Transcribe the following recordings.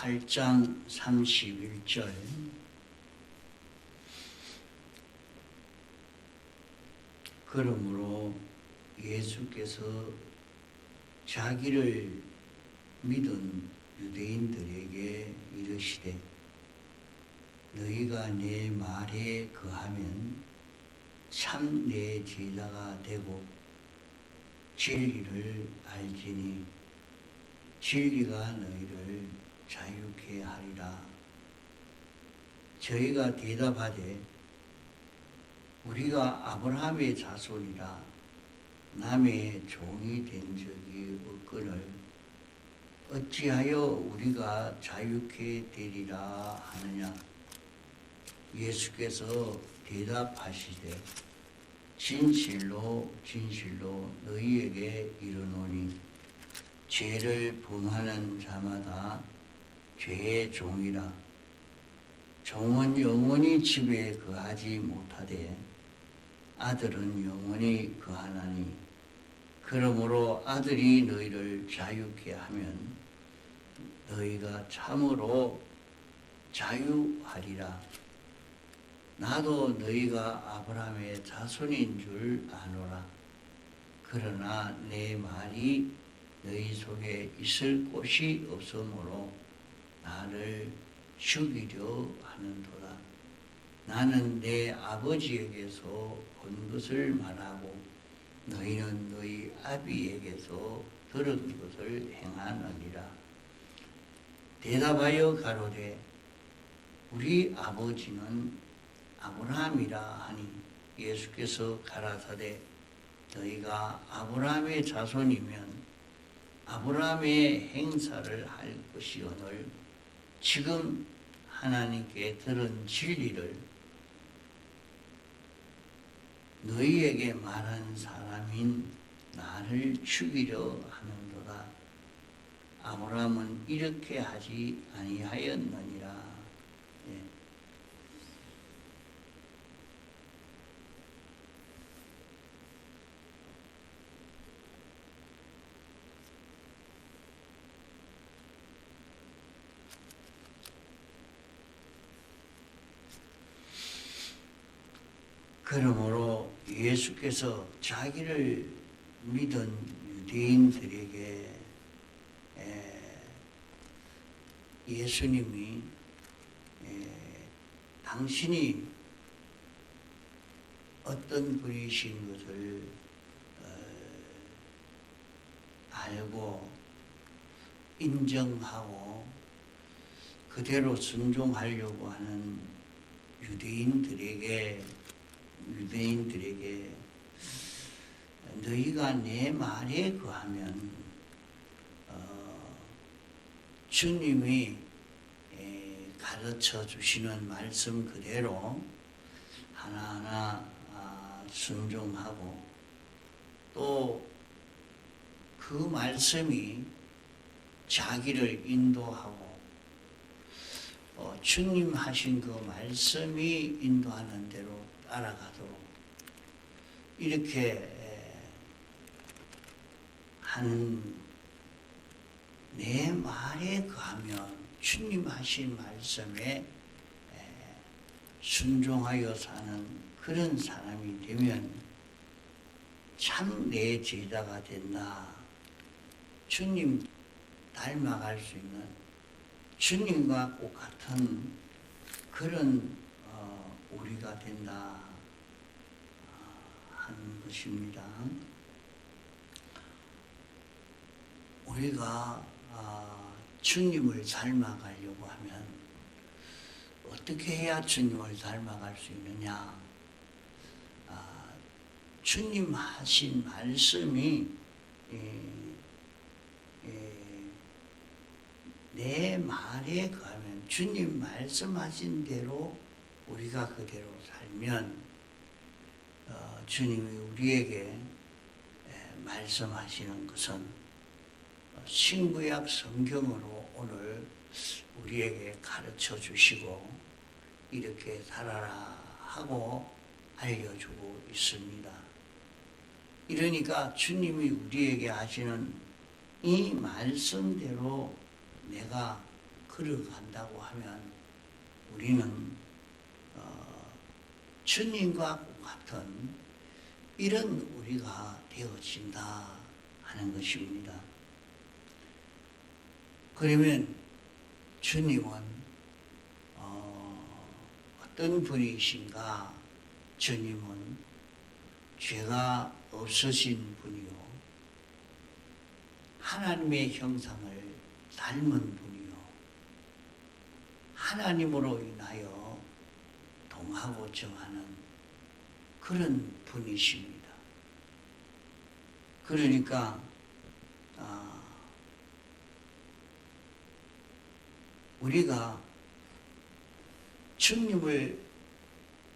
8장 31절 그러므로 예수께서 자기를 믿은 유대인들에게 이르시되 너희가 내 말에 거하면 참 내 제자가 되고 진리를 알지니 진리가 너희를 자유케 하리라. 저희가 대답하되 우리가 아브라함의 자손이라 남의 종이 된 적이 없거늘 어찌하여 우리가 자유케 되리라 하느냐. 예수께서 대답하시되 진실로 진실로 너희에게 이르노니 죄를 범하는 자마다 죄의 종이라. 종은 영원히 집에 거하지 못하되 아들은 영원히 거하나니 그러므로 아들이 너희를 자유케 하면 너희가 참으로 자유하리라. 나도 너희가 아브라함의 자손인 줄 아노라. 그러나 내 말이 너희 속에 있을 곳이 없으므로 나를 죽이려 하는도다. 나는 내 아버지에게서 본 것을 말하고 너희는 너희 아비에게서 들은 것을 행하느니라. 대답하여 가로되 우리 아버지는 아브라함이라 하니 예수께서 가라사대 너희가 아브라함의 자손이면 아브라함의 행사를 할 것이오늘 지금 하나님께 들은 진리를 너희에게 말한 사람인 나를 죽이려 하는도다. 아브라함은 이렇게 하지 아니하였느니라. 그러므로 예수께서 자기를 믿은 유대인들에게 예수님이 당신이 어떤 분이신 것을 알고 인정하고 그대로 순종하려고 하는 유대인들에게 너희가 내 말에 거하면 주님이 가르쳐 주시는 말씀 그대로 하나하나 순종하고 또 그 말씀이 자기를 인도하고 주님 하신 그 말씀이 인도하는 대로 따라가도록 이렇게 하는 내 말에 거하면 주님 하신 말씀에 순종하여 사는 그런 사람이 되면 참 내 제자가 된다. 주님 닮아갈 수 있는 주님과 똑같은 그런 우리가 된다 하는 것입니다. 우리가 주님을 닮아가려고 하면 어떻게 해야 주님을 닮아갈 수 있느냐? 주님 하신 말씀이 내 말에 거하면 주님 말씀하신 대로 우리가 그대로 살면 주님이 우리에게 말씀하시는 것은 신구약 성경으로 오늘 우리에게 가르쳐 주시고 이렇게 살아라 하고 알려주고 있습니다. 이러니까 주님이 우리에게 하시는 이 말씀대로 내가 걸어간다고 하면 우리는 주님과 같은 이런 우리가 되어진다 하는 것입니다. 그러면 주님은 어떤 분이신가? 주님은 죄가 없으신 분이요, 하나님의 형상을 닮은 분이요, 하나님으로 인하여 동하고 정하는 그런 분이십니다. 그러니까 우리가 주님을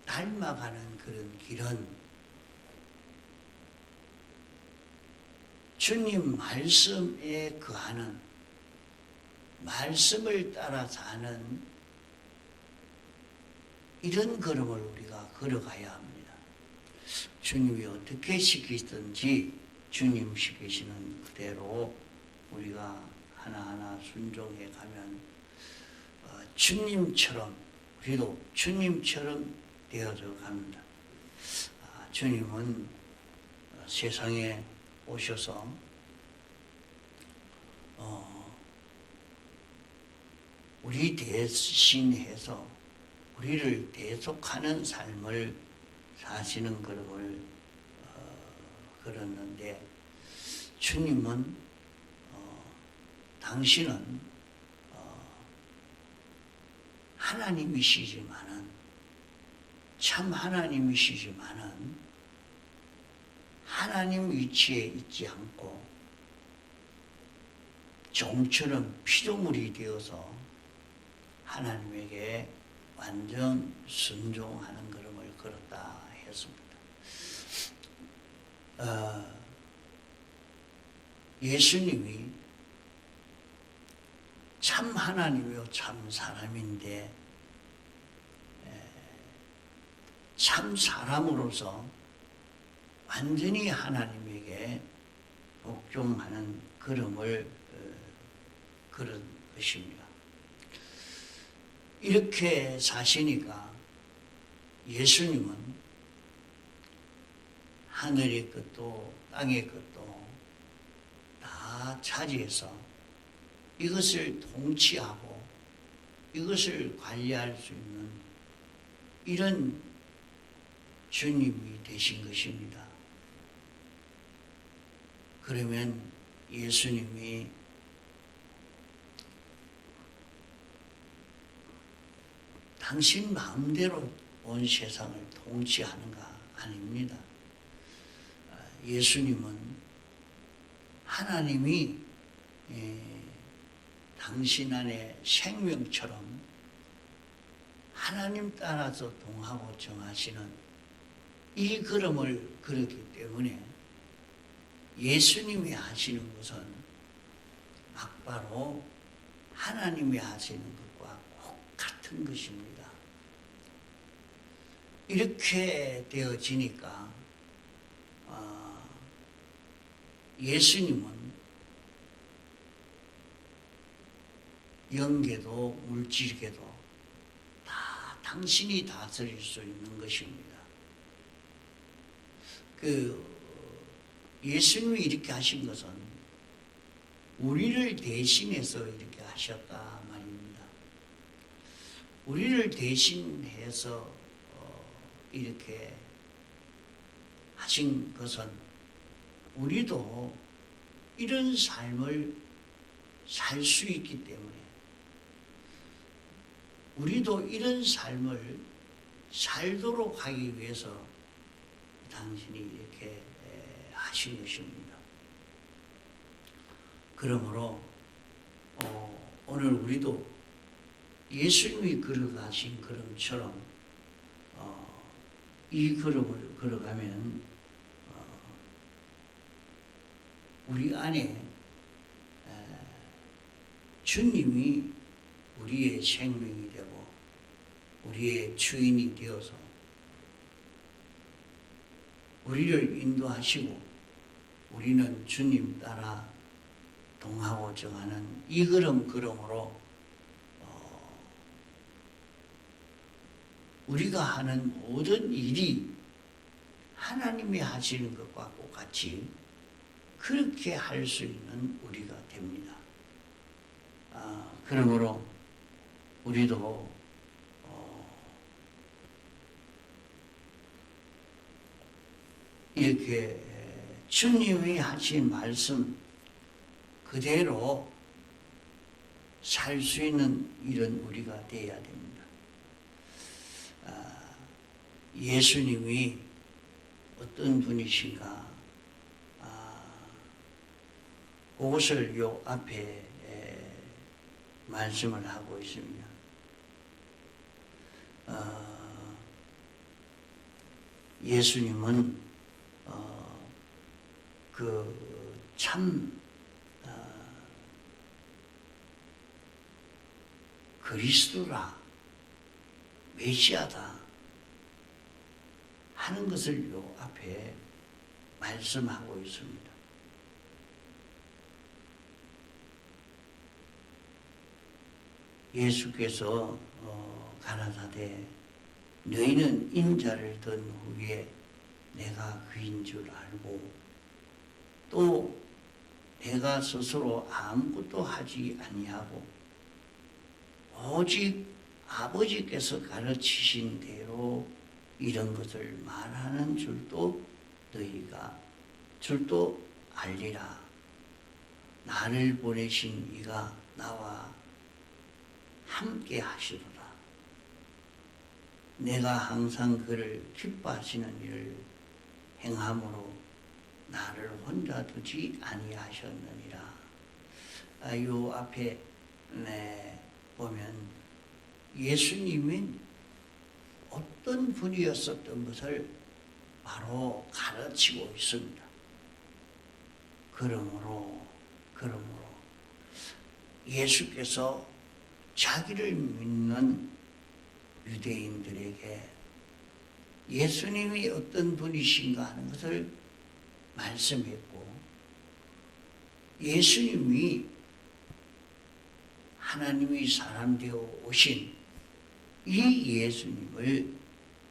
닮아가는 그런 길은 주님 말씀에 거하는, 말씀을 따라 사는 이런 걸음을 우리가 걸어가야 합니다. 주님이 어떻게 시키든지 주님 시키시는 그대로 우리가 하나하나 순종해 가면 주님처럼, 우리도 주님처럼 되어져 갑니다. 주님은 세상에 오셔서 우리 대신해서 우리를 대속하는 삶을 사시는 것을 걸었는데, 주님은 당신은 하나님이시지만은, 참 하나님이시지만은 하나님 위치에 있지 않고 종처럼 피조물이 되어서 하나님에게 완전 순종하는 걸음을 걸었다 했습니다. 예수님이 참 하나님이요 참 사람인데 참 사람으로서 완전히 하나님에게 복종하는 걸음을 걸은 것입니다. 이렇게 사시니까 예수님은 하늘의 것도 땅의 것도 다 차지해서 이것을 통치하고 이것을 관리할 수 있는 이런 주님이 되신 것입니다. 그러면 예수님이 당신 마음대로 온 세상을 통치하는가? 아닙니다. 예수님은 하나님이 당신 안에 생명처럼 하나님 따라서 동하고 정하시는 이 걸음을 걸었기 때문에 예수님이 하시는 것은 막바로 하나님이 하시는 것과 똑같은 것입니다. 이렇게 되어지니까 예수님은 영계도 물질계도 다 당신이 다스릴 수 있는 것입니다. 예수님이 이렇게 하신 것은 우리를 대신해서 이렇게 하셨다 말입니다. 우리를 대신해서 이렇게 하신 것은 우리도 이런 삶을 살 수 있기 때문에, 우리도 이런 삶을 살도록 하기 위해서 당신이 이렇게 하신 것입니다. 그러므로 오늘 우리도 예수님이 걸어가신 걸음처럼 이 걸음을 걸어가면 우리 안에 주님이 우리의 생명이 되고 우리의 주인이 되어서 우리를 인도하시고 우리는 주님 따라 동하고 정하는 이 걸음으로 우리가 하는 모든 일이 하나님이 하시는 것과 똑같이 그렇게 할 수 있는 우리가 됩니다. 그러므로 우리도 이렇게 주님이 하신 말씀 그대로 살 수 있는 이런 우리가 되어야 됩니다. 예수님이 어떤 분이신가? 그것을 요 앞에 말씀을 하고 있습니다. 예수님은 참 그리스도라, 메시아다 하는 것을 요 앞에 말씀하고 있습니다. 예수께서 가라사대 너희는 인자를 든 후에 내가 그인 줄 알고 또 내가 스스로 아무것도 하지 아니하고 오직 아버지께서 가르치신 대로 이런 것을 말하는 줄도 알리라. 나를 보내신 이가 나와 함께 하시도다. 내가 항상 그를 기뻐하시는 일을 행함으로 나를 혼자 두지 아니하셨느니라. 요 앞에 보면 예수님이 어떤 분이었었던 것을 바로 가르치고 있습니다. 그러므로 예수께서 자기를 믿는 유대인들에게 예수님이 어떤 분이신가 하는 것을 말씀했고, 예수님이 하나님이 사람 되어 오신 이 예수님을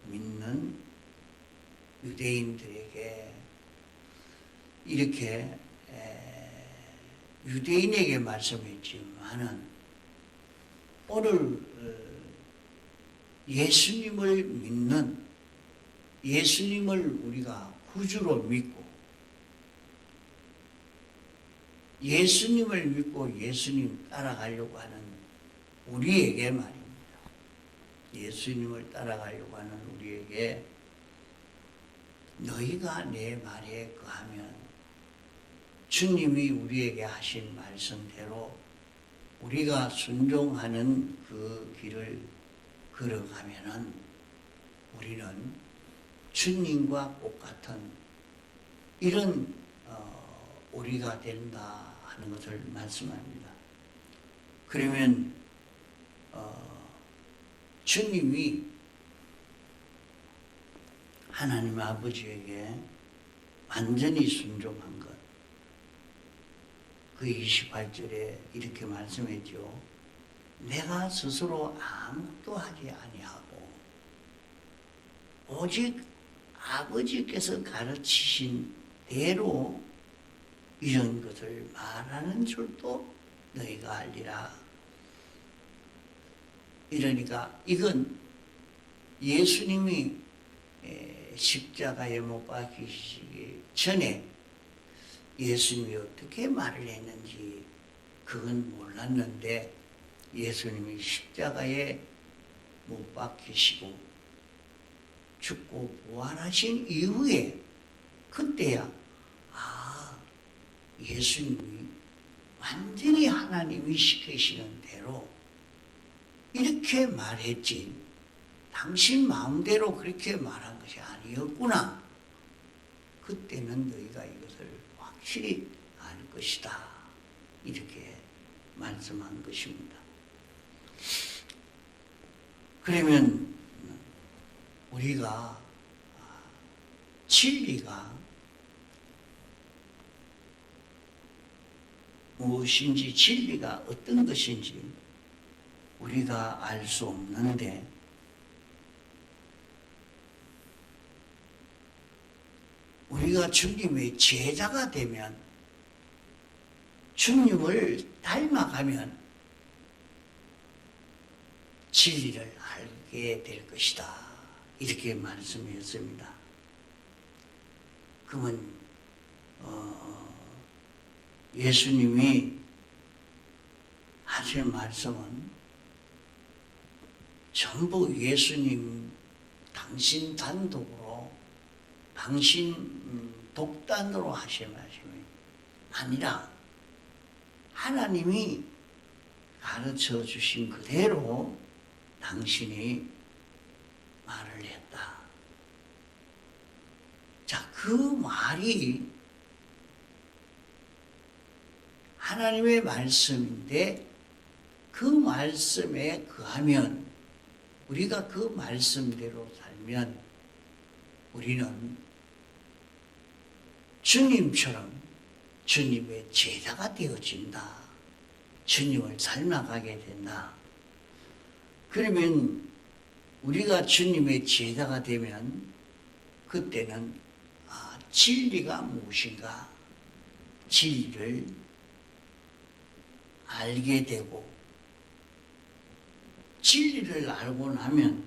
믿는 유대인들에게 이렇게 유대인에게 말씀했지만은 오늘 예수님을 믿는, 예수님을 우리가 구주로 믿고 예수님을 믿고 예수님 따라가려고 하는 우리에게 말입니다. 예수님을 따라가려고 하는 우리에게 너희가 내 말에 거하면 주님이 우리에게 하신 말씀대로 우리가 순종하는 그 길을 걸어가면은 우리는 주님과 똑같은 이런 우리가 된다 하는 것을 말씀합니다. 그러면 주님이 하나님 아버지에게 완전히 순종한 것, 그 28절에 이렇게 말씀했죠. 내가 스스로 아무것도 하지 아니하고 오직 아버지께서 가르치신 대로 이런 것을 말하는 줄도 너희가 알리라. 이러니까 이건 예수님이 십자가에 못 박히시기 전에 예수님이 어떻게 말을 했는지 그건 몰랐는데 예수님이 십자가에 못 박히시고 죽고 부활하신 이후에 그때야 예수님이 완전히 하나님이 시키시는 대로 이렇게 말했지 당신 마음대로 그렇게 말한 것이 아니었구나. 그때는 너희가 이것을 확실히 알 것이다. 이렇게 말씀한 것입니다. 그러면 우리가 진리가 무엇인지, 진리가 어떤 것인지 우리가 알 수 없는데 우리가 주님의 제자가 되면, 주님을 닮아가면 진리를 알게 될 것이다. 이렇게 말씀했습니다. 그러면 예수님이 하신 말씀은 전부 예수님 당신 단독으로, 당신 독단으로 하신 말씀이 아니라 하나님이 가르쳐 주신 그대로 당신이 말을 했다. 자, 그 말이 하나님의 말씀인데 그 말씀에 거하면, 우리가 그 말씀대로 살면 우리는 주님처럼 주님의 제자가 되어진다. 주님을 닮아가게 된다. 그러면 우리가 주님의 제자가 되면 그때는 진리가 무엇인가, 진리를 알게 되고, 진리를 알고 나면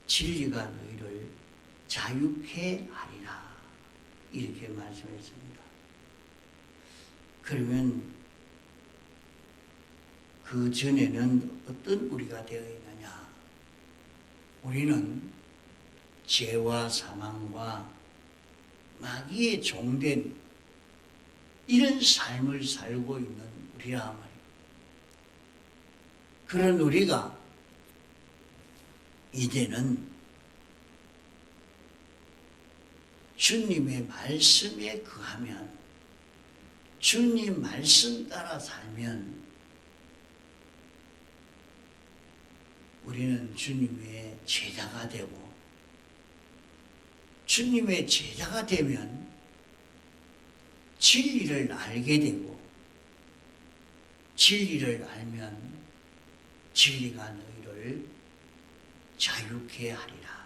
진리가 너희를 자유케 하리라. 이렇게 말씀했습니다. 그러면 그 전에는 어떤 우리가 되어 있느냐? 우리는 죄와 사망과 마귀의 종된 이런 삶을 살고 있는 우리라 말입니다. 그런 우리가 이제는 주님의 말씀에 거하면, 주님 말씀 따라 살면 우리는 주님의 제자가 되고, 주님의 제자가 되면 진리를 알게 되고, 진리를 알면 진리가 너희를 자유케 하리라.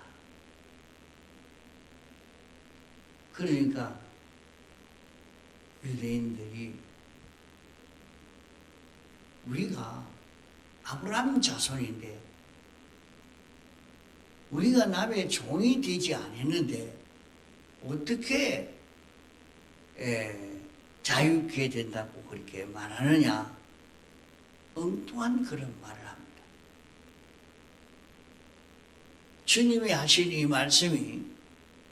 그러니까 유대인들이 우리가 아브라함 자손인데, 우리가 남의 종이 되지 않았는데 어떻게 자유케 된다고 그렇게 말하느냐? 엉뚱한 그런 말을 합니다. 주님이 하신 이 말씀이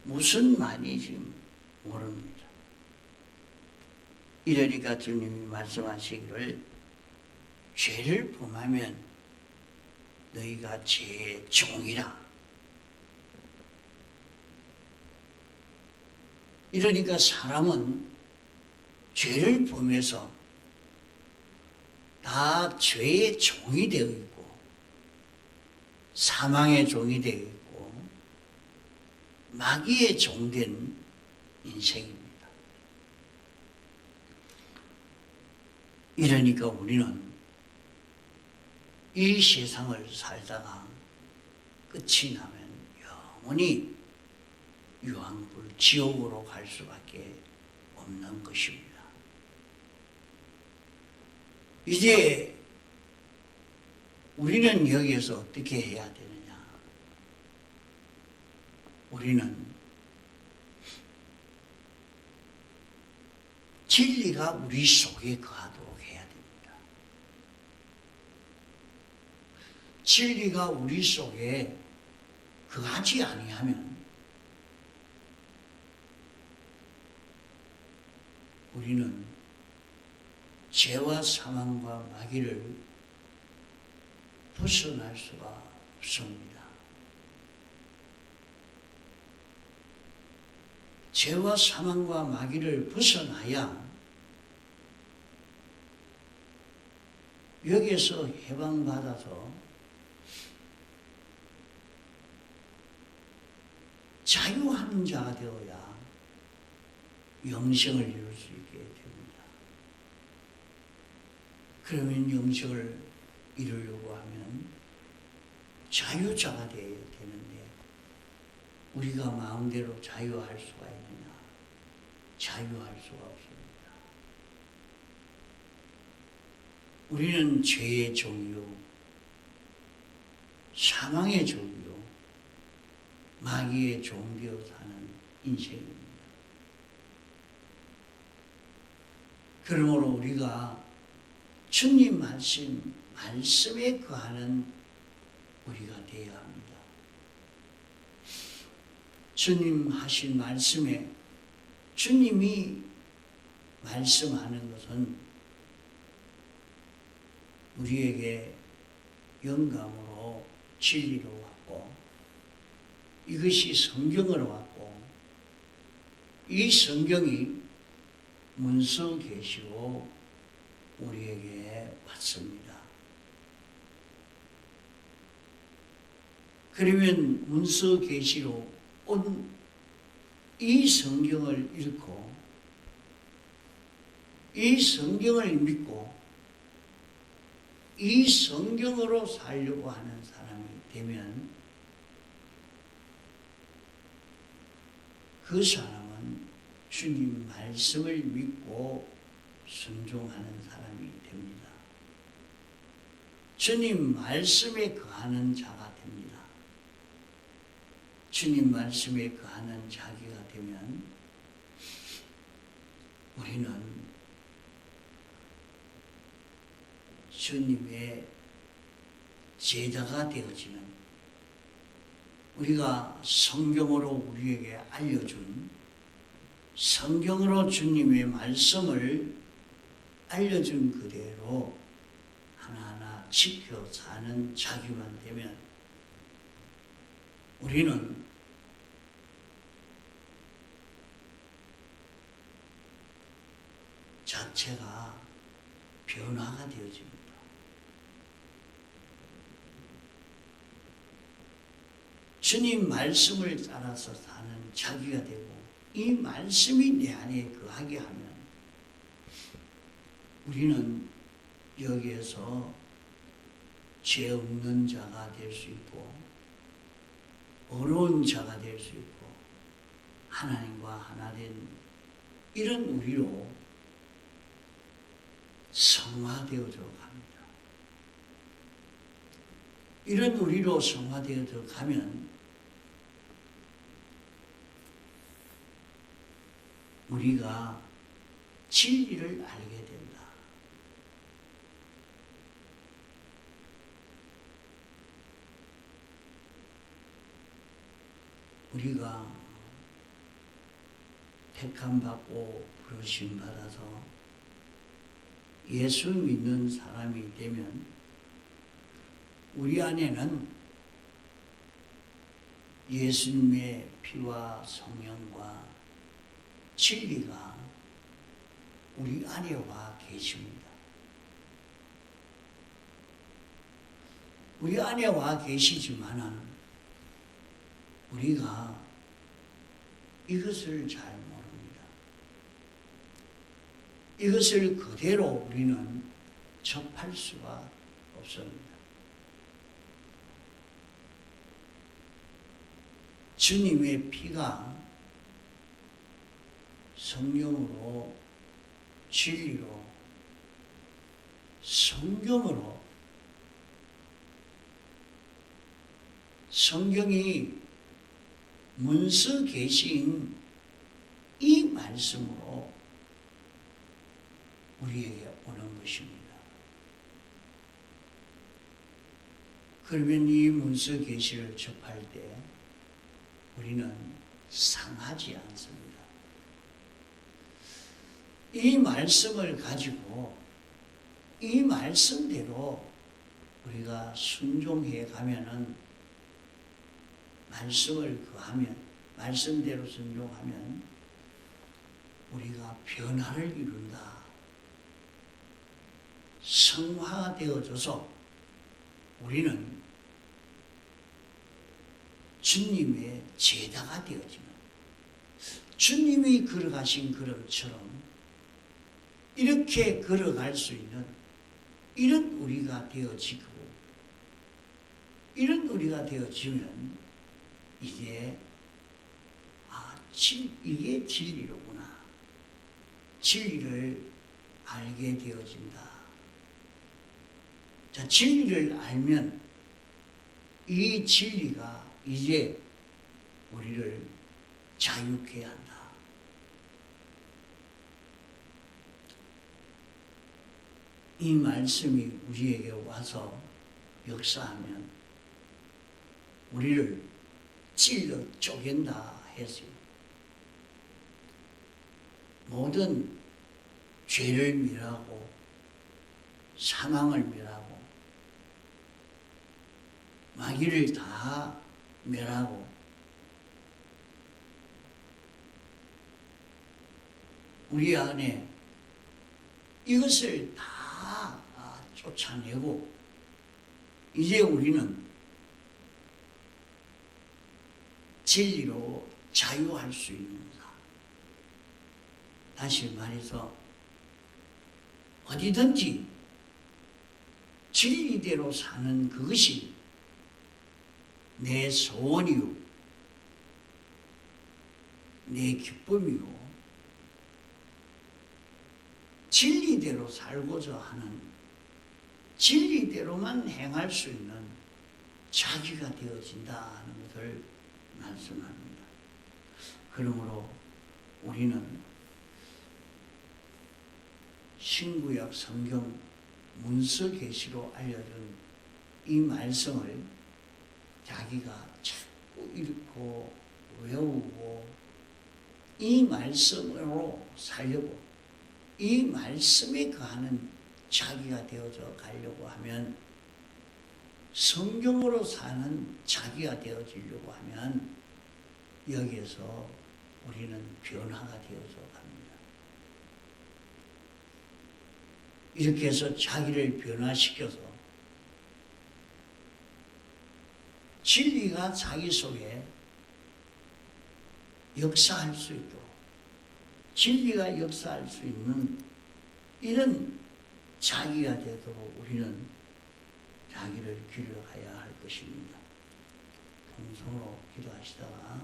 무슨 말인지 모릅니다. 이러니까 주님이 말씀하시기를, 죄를 범하면 너희가 죄의 종이라. 이러니까 사람은 죄를 범해서 다 죄의 종이 되어 있고, 사망의 종이 되어 있고, 마귀의 종된 인생입니다. 이러니까 우리는 이 세상을 살다가 끝이 나면 영원히 유황불 지옥으로 갈 수밖에 없는 것입니다. 이제 우리는 여기에서 어떻게 해야 되느냐? 우리는 진리가 우리 속에 거하도록 해야 됩니다. 진리가 우리 속에 거하지 아니하면 우리는 죄와 사망과 마귀를 벗어날 수가 없습니다. 죄와 사망과 마귀를 벗어나야 여기에서 해방받아서 자유하는 자가 되어야 영생을 이룰 수 있게 됩니다. 그러면 영생을 이루려고 하면 자유자가 되어야 되는데, 우리가 마음대로 자유할 수가 있느냐? 자유할 수가 없습니다. 우리는 죄의 종이요, 사망의 종이요, 마귀의 종되어 사는 인생입니다. 그러므로 우리가 주님 말씀에 거하는 우리가 되어야 합니다. 주님 하신 말씀에 주님이 말씀하는 것은 우리에게 영감으로 진리로 왔고, 이것이 성경으로 왔고, 이 성경이 문서 계시로 우리에게 왔습니다. 그러면 문서 계시로 온 이 성경을 읽고 이 성경을 믿고 이 성경으로 살려고 하는 사람이 되면 그 사람은 주님 말씀을 믿고 순종하는 사람이 됩니다. 주님 말씀에 거하는 자가 됩니다. 주님 말씀에 거하는 자기가 되면 우리는 주님의 제자가 되어지는, 우리가 성경으로 우리에게 알려준, 성경으로 주님의 말씀을 알려준 그대로 하나하나 지켜 사는 자기만 되면 우리는 자체가 변화가 되어집니다. 주님 말씀을 따라서 사는 자기가 되고 이 말씀이 내 안에 거하게 하면 우리는 여기에서 죄 없는 자가 될 수 있고 어려운 자가 될 수 있고 하나님과 하나 된 이런 우리로 성화되어져 갑니다. 이런 우리로 성화되어져 가면 우리가 진리를 알게 된다. 우리가 택함받고 부르심받아서 예수 믿는 사람이 되면 우리 안에는 예수님의 피와 성령과 진리가 우리 안에 와 계십니다. 우리 안에 와 계시지만은 우리가 이것을 잘 모릅니다. 이것을 그대로 우리는 접할 수가 없습니다. 주님의 피가 성령으로 진리로 성경으로 성경이 문서 계신 이 말씀으로 우리에게 오는 것입니다. 그러면 이 문서 계시를 접할 때 우리는 상하지 않습니다. 이 말씀을 가지고 이 말씀대로 우리가 순종해 가면은 말씀을 거하면 말씀대로 순종하면 우리가 변화를 이룬다. 성화되어져서 우리는 주님의 제자가 되어지는, 주님이 걸어가신 걸음처럼 이렇게 걸어갈 수 있는 이런 우리가 되어지고, 이런 우리가 되어지면 이제 이게 진리로구나. 진리를 알게 되어진다. 자, 진리를 알면 이 진리가 이제 우리를 자유케 한다. 이 말씀이 우리에게 와서 역사하면 우리를 찔러 쪼갠다 했어요. 모든 죄를 멸하고 사망을 멸하고 마귀를 다 멸하고 우리 안에 이것을 다 쫓아내고 이제 우리는 진리로 자유할 수 있는다. 다시 말해서 어디든지 진리대로 사는 그것이 내 소원이요, 내 기쁨이요, 진리대로 살고자 하는, 진리대로만 행할 수 있는 자기가 되어진다 하는 것을 말씀합니다. 그러므로 우리는 신구약 성경 문서 계시로 알려준 이 말씀을 자기가 자꾸 읽고 외우고 이 말씀으로 살려고 이 말씀에 거하는 자기가 되어져 가려고 하면 성경으로 사는 자기가 되어지려고 하면 여기에서 우리는 변화가 되어져 갑니다. 이렇게 해서 자기를 변화시켜서 진리가 자기 속에 역사할 수 있도록 진리가 역사할 수 있는 이런 자기가 되도록 우리는 자기를 기르어야 할 것입니다. 통성으로 기도하시다가